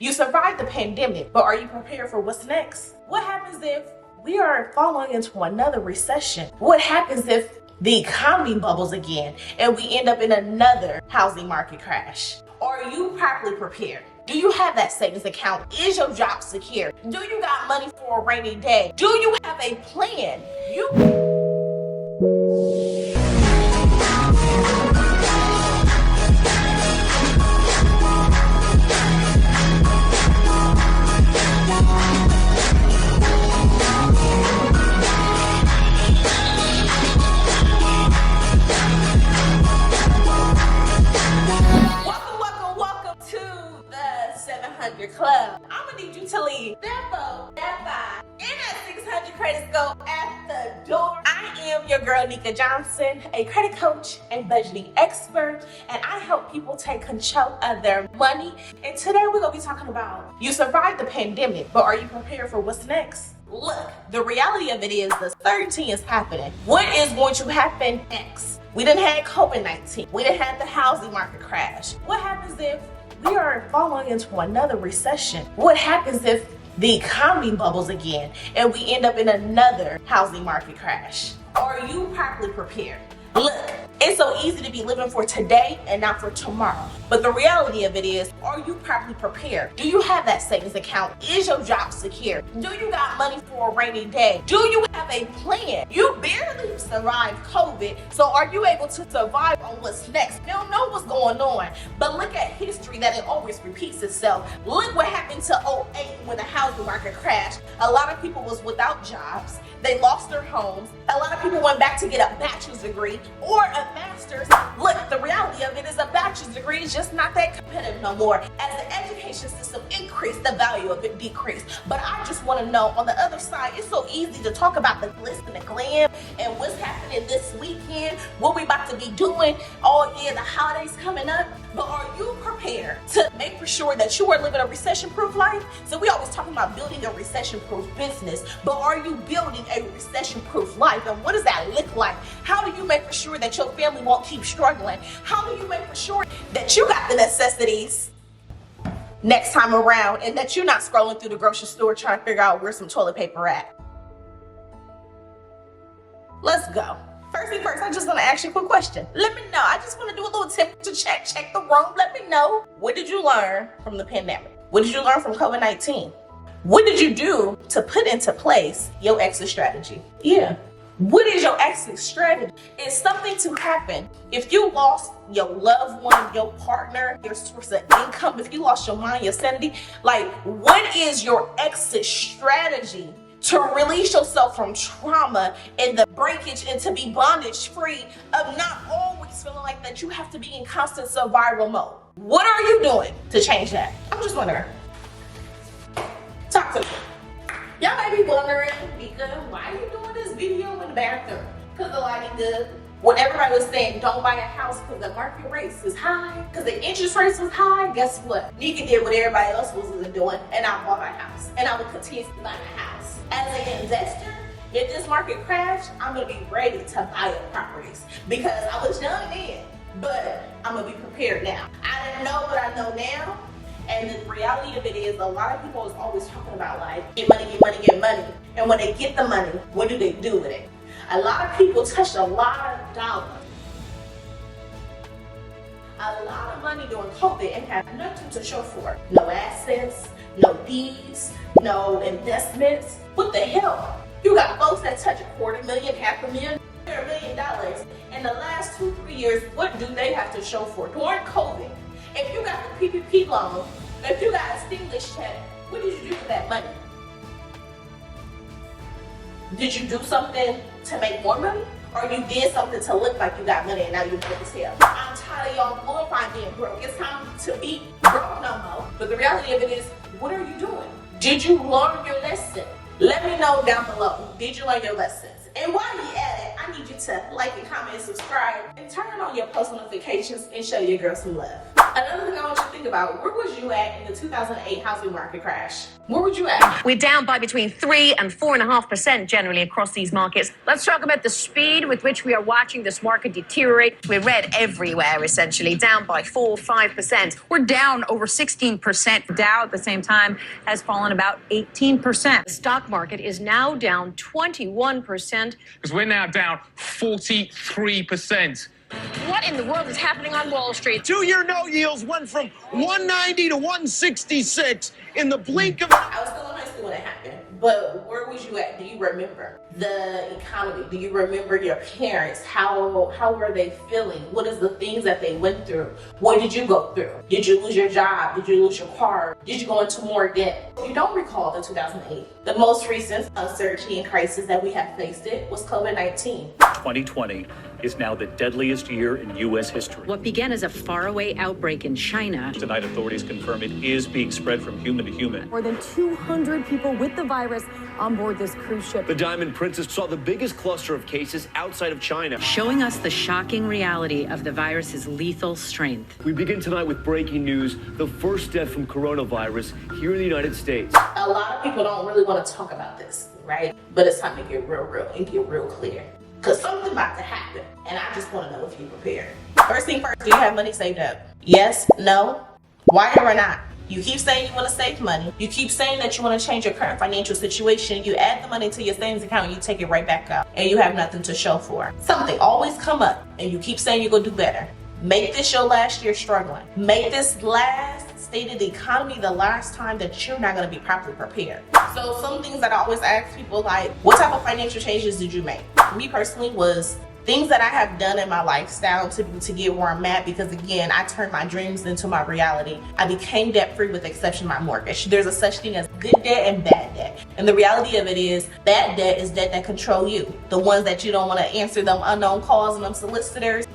You survived the pandemic, but are you prepared for what's next? What happens if we are falling into another recession? What happens if the economy bubbles again and we end up in another housing market crash? Are you properly prepared? Do you have that savings account? Is your job secure? Do you got money for a rainy day? Do you have a plan? Welcome to the 700 Club. I'm gonna need you to leave that 4, that 5, and that 600 credits go at the door. I am your girl, Nika Johnson, a credit coach and budgeting expert, and I help people take control of their money. And today we're gonna be talking about you survived the pandemic, but are you prepared for what's next? Look, the reality of it is the certainty is happening. What is going to happen next? We didn't have COVID-19. We didn't have the housing market crash. What happens if we are falling into another recession? What happens if the economy bubbles again and we end up in another housing market crash? Are you properly prepared? Look, it's so easy to be living for today and not for tomorrow. But the reality of it is, are you properly prepared? Do you have that savings account? Is your job secure? Do you got money for a rainy day? Do you have a plan? You barely survived COVID, so are you able to survive on what's next? You don't know what's going on, but look at history that it always repeats itself. Look what happened to '08 when the housing market crashed. A lot of people was without jobs. They lost their homes. A lot of people went back to get a bachelor's degree or a master's. Look, the reality of it is a bachelor's degree is just not that competitive no more. As the education system increased, the value of it decreased. But I just want to know, on the other side, it's so easy to talk about the glitz and the glam and what's happening this weekend, what we about to be doing all year, the holidays coming up. But are you prepared to make for sure that you are living a recession-proof life? So we always talking about building a recession-proof business, but are you building a recession-proof life? And what does that look like? How do you make for sure that your family won't keep struggling? How do you make for sure that you got the necessities next time around and that you're not scrolling through the grocery store trying to figure out where some toilet paper at? Let's go. First thing first, I just want to ask you a quick question. Let me know. I just want to do a little temperature check the room. Let me know. What did you learn from the pandemic? What did you learn from COVID-19? What did you do to put into place your exit strategy? Yeah. What is your exit strategy? Is something to happen if you lost your loved one, your partner, your source of income, if you lost your mind, your sanity? Like, what is your exit strategy to release yourself from trauma and the breakage and to be bondage free of not always feeling like that you have to be in constant survival mode? What are you doing to change that? I'm just wondering. Talk to me. Y'all might be wondering, Nika, why are you doing this video in the bathroom? Because the lighting good. When everybody was saying don't buy a house because the market rates is high, because the interest rates was high, guess what? Nika did what everybody else was doing, and I bought a house. And I will continue to buy a house. As an investor, if this market crashed, I'm going to be ready to buy up properties. Because I was young then, but I'm going to be prepared now. I didn't know what I know now. And the reality of it is, a lot of people is always talking about like, get money, get money, get money. And when they get the money, what do they do with it? A lot of people touched a lot of dollars, a lot of money during COVID and have nothing to show for it. No assets, no deeds, no investments. What the hell? You got folks that touch $250,000, $500,000, $1 million. In the last 2-3 years, what do they have to show for? During COVID, if you got the PPP loan, if you got a stimulus check, what did you do with that money? Did you do something to make more money? Or you did something to look like you got money and now you're broke as hell? I'm tired of y'all glorifying being broke. It's time to be broke no more. But the reality of it is, what are you doing? Did you learn your lesson? Let me know down below. Did you learn your lessons? And while you're at it, I need you to like and comment and subscribe and turn on your post notifications and show your girl some love. Another thing I want you to think about, where was you at in the 2008 housing market crash? Where would you at? We're down by between 3 and 4.5% generally across these markets. Let's talk about the speed with which we are watching this market deteriorate. We're red everywhere, essentially, down by 4-5%. We're down over 16%. Dow at the same time has fallen about 18%. The stock market is now down 21%. Because we're now down 43%. What in the world is happening on Wall Street? Two-year note yields went from 190 to 166 in the blink of... I was still in high school when it happened, but where was you at? Do you remember the economy? Do you remember your parents? How were they feeling? What is the things that they went through? What did you go through? Did you lose your job? Did you lose your car? Did you go into more debt? If you don't recall the 2008, the most recent uncertainty and crisis that we have faced was COVID-19. 2020 is now the deadliest year in U.S. history. What began as a faraway outbreak in China. Tonight, authorities confirm it is being spread from human to human. More than 200 people with the virus on board this cruise ship. The Diamond Princess saw the biggest cluster of cases outside of China, Showing us the shocking reality of the virus's lethal strength. We begin tonight with breaking news, the first death from coronavirus here in the United States. A lot of people don't really want to talk about this, right? But it's time to get real and get real clear. Because something's about to happen, and I just want to know if you're prepared. First thing first, do you have money saved up? Yes? No? Why or not? You keep saying you want to save money. You keep saying that you want to change your current financial situation. You add the money to your savings account and you take it right back out. And you have nothing to show for it. Something always come up and you keep saying you're going to do better. Make this your last year struggling. Make this last state of the economy the last time that you're not going to be properly prepared. So some things that I always ask people, like, what type of financial changes did you make? For me personally was things that I have done in my lifestyle to get where I'm at, because again, I turned my dreams into my reality. I became debt free with the exception of my mortgage. There's a such thing as good debt and bad debt. And the reality of it is bad debt is debt that control you. The ones that you don't want to answer them unknown calls and them solicitors.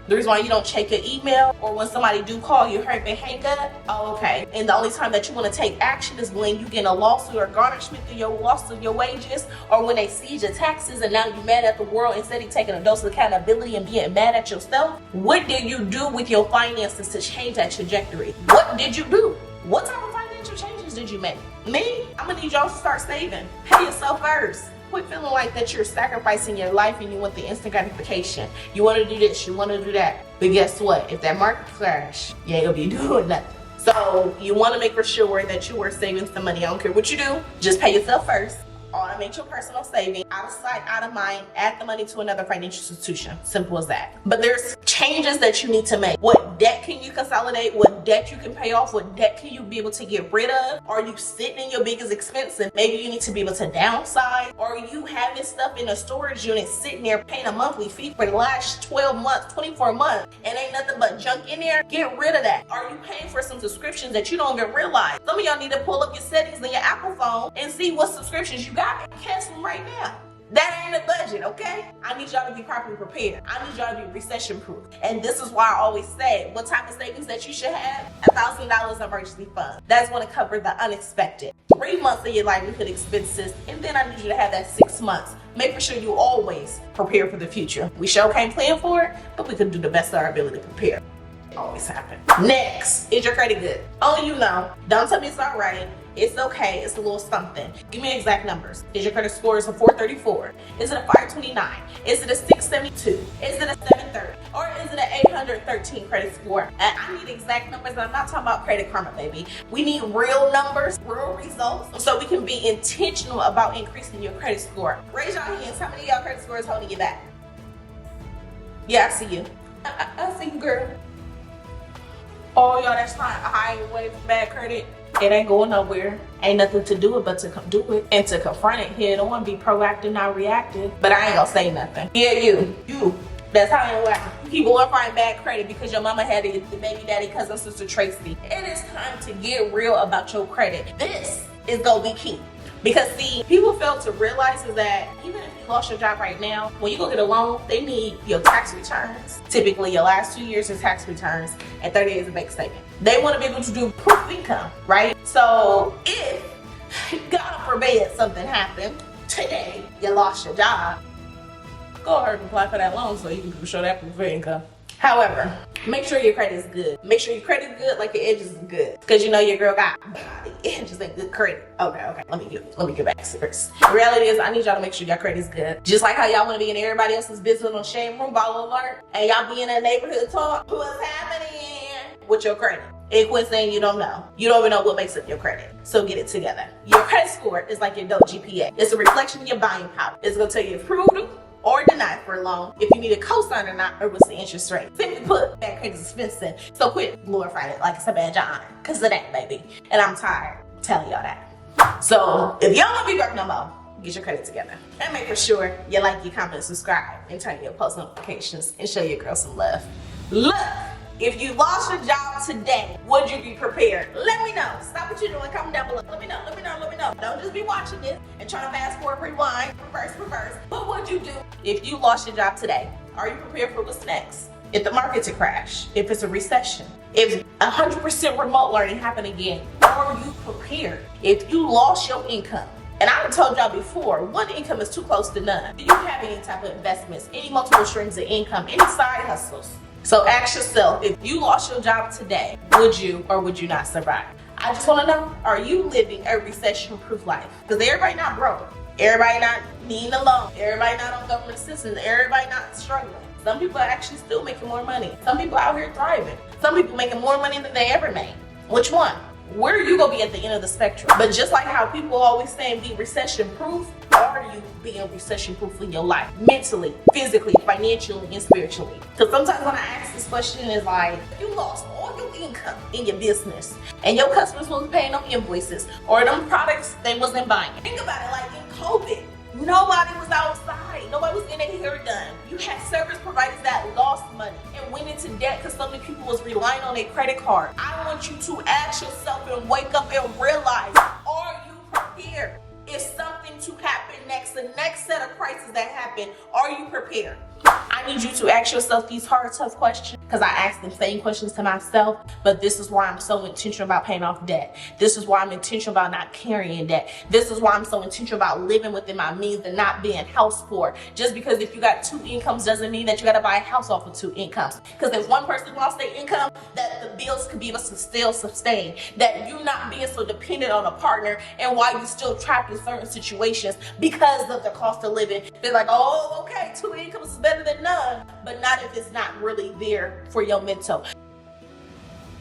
The reason why you don't check your email, or when somebody do call you, hurt and hang up. Oh, okay. And the only time that you want to take action is when you get a lawsuit or garnishment through your loss of your wages, or when they seize your taxes and now you're mad at the world instead of taking a dose of accountability and being mad at yourself. What did you do with your finances to change that trajectory? What did you do? What type of financial changes did you make? Me? I'm gonna need y'all to start saving. Pay yourself first. Quit feeling like that you're sacrificing your life and you want the instant gratification. You want to do this, you want to do that. But guess what? If that market crash, you ain't gonna be doing nothing. So you want to make for sure that you are saving some money. I don't care what you do, just pay yourself first. Automate your personal saving, out of sight, out of mind, add the money to another financial institution. Simple as that. But there's changes that you need to make. What debt can you consolidate? What debt you can pay off? What debt can you be able to get rid of? Are you sitting in your biggest expense and maybe you need to be able to downsize? Or are you having stuff in a storage unit sitting there paying a monthly fee for the last 12 months, 24 months, and ain't nothing but junk in there? Get rid of that. Are you paying for some subscriptions that you don't even realize? Some of y'all need to pull up your settings in your Apple phone and see what subscriptions you got. Cancel them right now. That ain't a budget, okay? I need y'all to be properly prepared. I need y'all to be recession-proof. And this is why I always say, what type of savings that you should have? $1,000 emergency fund. That's going to cover the unexpected. 3 months of your livelihood expenses, and then I need you to have that 6 months. Make for sure you always prepare for the future. We sure can't plan for it, but we can do the best of our ability to prepare. Always happen. Next, is your credit good? Oh, you know. Don't tell me it's all right. It's okay. It's a little something. Give me exact numbers. Is your credit score a 434? Is it a 529? Is it a 672? Is it a 730? Or is it an 813 credit score? And I need exact numbers, and I'm not talking about Credit Karma, baby. We need real numbers, real results, so we can be intentional about increasing your credit score. Raise your hands. How many of y'all credit score is holding you back? Yeah, I see you. I see you, girl. Oh, y'all, that's not a high wave of bad credit. It ain't going nowhere. Ain't nothing to do it but to do it and to confront it head on, be proactive, not reactive. But I ain't gonna say nothing. Yeah, you. That's how it works. You keep glorifying bad credit because your mama had it, the baby daddy, cousin, sister Tracy. It is time to get real about your credit. This is gonna be key. Because see, people fail to realize is that even if you lost your job right now, when you go get a loan, they need your tax returns. Typically your last 2 years of tax returns and 30 days of bank statement. They want to be able to do proof of income, right? So if, God forbid, something happened today, you lost your job, go ahead and apply for that loan so you can show that proof of income. However, make sure your credit is good. Make sure your credit is good, like your edges is good. Because you know your girl got body, edges ain't good credit. Okay. Let me get back serious. The reality is I need y'all to make sure your credit is good. Just like how y'all want to be in everybody else's business on Shame Room, Ball Alert, and y'all be in a neighborhood talk. What's happening with your credit? And quit saying you don't know. You don't even know what makes up your credit. So get it together. Your credit score is like your dope GPA. It's a reflection of your buying power. It's gonna tell you if approved or denied for a loan, if you need a cosign or not, or what's the interest rate. Simply put, bad credit is expensive. So quit glorifying it like it's a badge of honor. Cause it ain't, baby. And I'm tired of telling y'all that. So if you don't want to be broke no more, get your credit together. And make sure you like, you comment, subscribe, and turn your post notifications and show your girl some love. Look, if you lost your job today, would you be prepared? Let me know. Stop what you're doing. Comment down below. Let me know. Don't just be watching this and trying to fast forward, rewind, reverse. What would you do if you lost your job today? Are you prepared for what's next? If the market to crash, if it's a recession, if 100% remote learning happen again, are you prepared? If you lost your income, and I told y'all before, one income is too close to none. Do you have any type of investments, any multiple streams of income, any side hustles? So ask yourself, if you lost your job today, would you or would you not survive? I just want to know, are you living a recession-proof life? Because everybody not broke. Everybody not needing a loan. Everybody not on government assistance. Everybody not struggling. Some people are actually still making more money. Some people out here thriving. Some people making more money than they ever made. Which one? Where are you gonna be at the end of the spectrum? But just like how people always say be recession-proof, are you being recession-proof in your life? Mentally, physically, financially, and spiritually. Because sometimes when I ask this question, it's like, you lost all your income in your business and your customers wasn't paying no invoices or them products they wasn't buying. Think about it, like in COVID, nobody was outside. Nobody was getting their hair done. You had service providers that lost money and went into debt because so many people was relying on their credit card. I want you to ask yourself and wake up and realize, are you prepared? If something to happen next, the next set of crises that happen, are you prepared? I need you to ask yourself these hard, tough questions because I ask the same questions to myself, but this is why I'm so intentional about paying off debt. This is why I'm intentional about not carrying debt. This is why I'm so intentional about living within my means and not being house poor. Just because if you got 2 incomes doesn't mean that you got to buy a house off of 2 incomes. Because if one person lost their income, that the bills could be able to still sustain. That you not being so dependent on a partner and why you still trapped in certain situations because of the cost of living. They're like, oh, okay, 2 incomes is better than none, but not if it's not really there for your mental.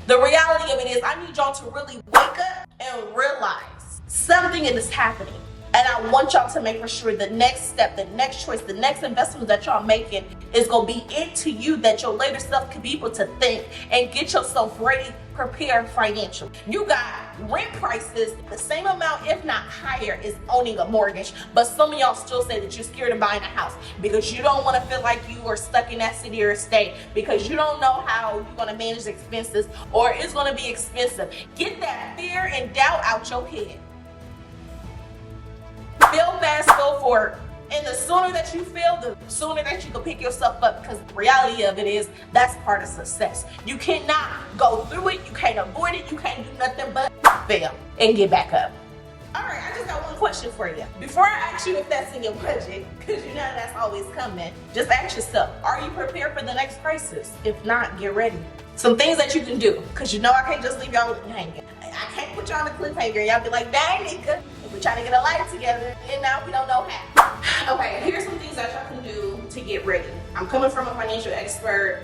The reality of it is I need y'all to really wake up and realize something is happening. And I want y'all to make for sure the next step, the next choice, the next investment that y'all making is going to be into you, that your later self can be able to think and get yourself ready, prepared financially. You got rent prices the same amount, if not higher, is owning a mortgage. But some of y'all still say that you're scared of buying a house because you don't want to feel like you are stuck in that city or state because you don't know how you're going to manage expenses or it's going to be expensive. Get that fear and doubt out your head. Feel fast, go forward. And the sooner that you fail, the sooner that you can pick yourself up, because the reality of it is that's part of success. You cannot go through it, you can't avoid it, you can't do nothing but fail and get back up. All right, I just got one question for you. Before I ask you if that's in your budget, because you know that's always coming, just ask yourself, are you prepared for the next crisis? If not, get ready. Some things that you can do, because you know I can't just leave y'all hanging. I can't put y'all on a cliffhanger. Y'all be like, dang, nigga, we're trying to get a life together, and now we don't know how. Okay, here's some things that y'all can do to get ready. I'm coming from a financial expert,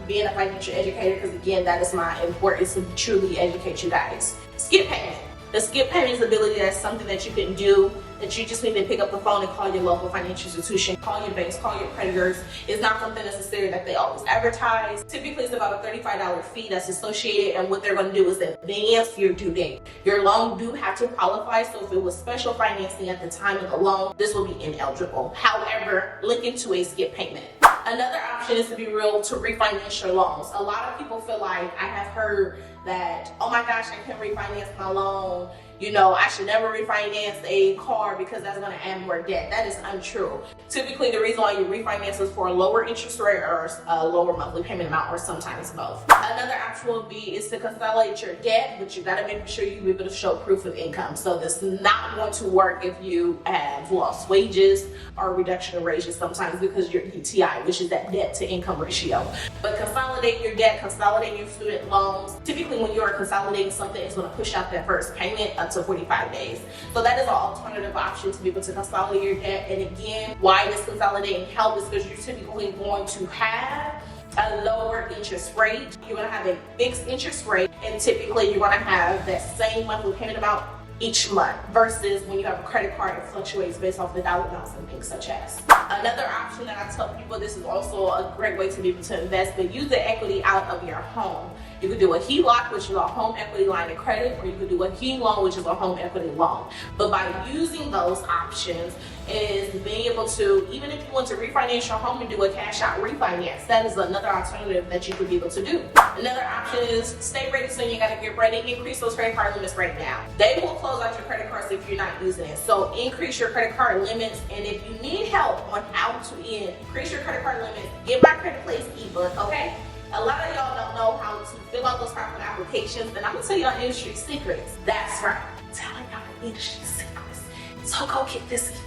being a financial educator, because again, that is my importance to truly educate you guys. Skip payment. The skip payment ability, that's something that you can do, that you just need to pick up the phone and call your local financial institution, call your banks, call your creditors. It's not something necessary that they always advertise. Typically, it's about a $35 fee that's associated, and what they're going to do is advance your due date. Your loan do have to qualify, so if it was special financing at the time of the loan, this will be ineligible. However, look into a skip payment. Another option is to be real, to refinance your loans. A lot of people feel like, I have heard that, oh my gosh, I can't refinance my loan. I should never refinance a car because that's going to add more debt. That is untrue. Typically, the reason why you refinance is for a lower interest rate or a lower monthly payment amount, or sometimes both. Another option would be is to consolidate your debt, but you got to make sure you be able to show proof of income. So this is not going to work if you have lost wages or reduction of wages sometimes because your DTI, which is that debt to income ratio. But consolidate your debt, consolidate your student loans. Typically, when you're consolidating something, it's going to push out that first payment up to 45 days. So that is an alternative option to be able to consolidate your debt. And again, why this consolidating help is because you're typically going to have a lower interest rate. You're going to have a fixed interest rate, and typically you're going to have that same monthly payment amount each month versus when you have a credit card, it fluctuates based off the dollar amounts and things such as. Another option that I tell people, this is also a great way to be able to invest, but use the equity out of your home. You could do a HELOC, which is a home equity line of credit, or you could do a HE loan, which is a home equity loan. But by using those options is being able to, even if you want to refinance your home and do a cash out refinance, that is another alternative that you could be able to do. Another option is stay ready, so you got to get ready. Increase those credit card limits right now. They will close out your credit cards if you're not using it. So increase your credit card limits, and if you need help on how to increase your credit card limits, get my Credit Place ebook, okay? A lot of y'all don't know how to fill out those proper applications, and I'm gonna tell y'all industry secrets. That's right, I'm telling y'all the industry secrets. So go get this ebook.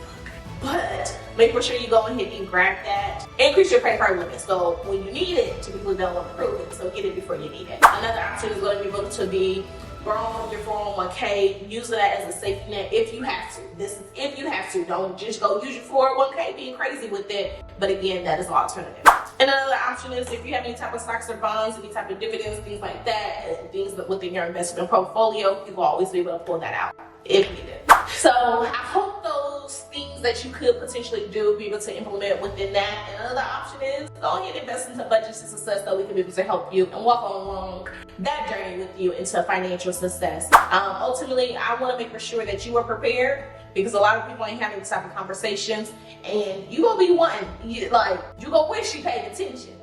But make sure you go ahead and grab that. Increase your credit card limit. So when you need it, typically they'll approve it. So get it before you need it. Another option is going to be able to be borrowing from your 401k, using that as a safety net if you have to. This is if you have to. Don't just go use your 401k being crazy with it. But again, that is an alternative. And another option is if you have any type of stocks or bonds, any type of dividends, things like that, and things that within your investment portfolio, you will always be able to pull that out if needed. So I hope those things that you could potentially do be able to implement within that. And another option is go ahead and invest into budgets to success so we can be able to help you and walk along that journey with you into financial success. Ultimately, I want to make sure that you are prepared, because a lot of people ain't having this type of conversations, and you gonna be wanting, you gonna wish you paid attention.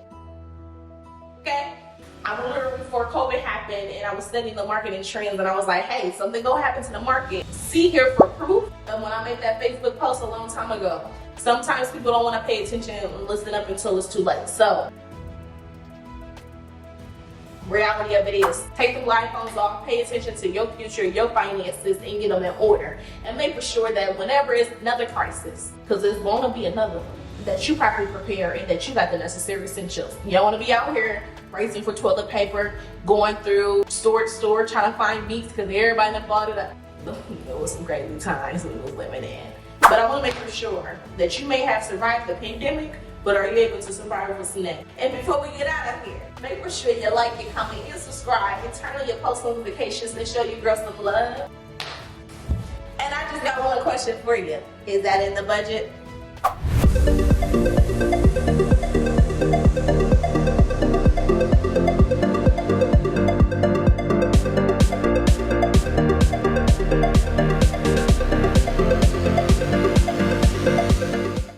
Okay? I remember before COVID happened, and I was studying the marketing trends, and I was like, hey, something gonna happen to the market. See here for proof. And when I made that Facebook post a long time ago, sometimes people don't want to pay attention and listen up until it's too late. So reality of it is, take the blindfolds off, pay attention to your future, your finances, and get them in order. And make sure that whenever it's another crisis, because there's going to be another one, that you properly prepare and that you got the necessary essentials. You don't want to be out here racing for toilet paper, going through store to store trying to find meats because everybody done bought it up. It was some crazy times we was living in. But I want to make sure that you may have survived the pandemic, but are you able to survive what's next? And before we get out of here, make sure you like it, comment, and subscribe, and turn on your post notifications and show your girls some love. And I just got one question for you. Is that in the budget?